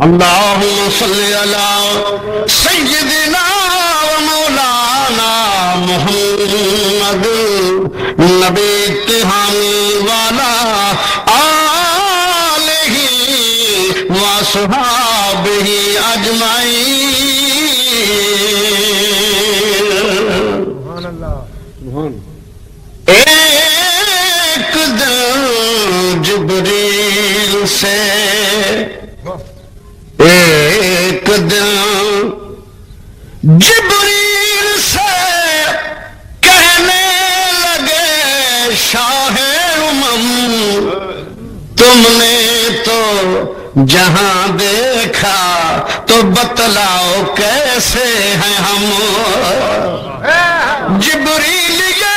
अल्लाहुम्मा सल्ली अला सय्यिदिना व मौलाना मुहम्मद नबी के हामी वाला आलिही व सहाबिही अजमाइन। एक दिन जिब्रील से एक दिन जिब्रील से कहने लगे शाहे उमम तुमने तो जहां देखा तो बतलाओ कैसे हैं हम। जिब्रील ये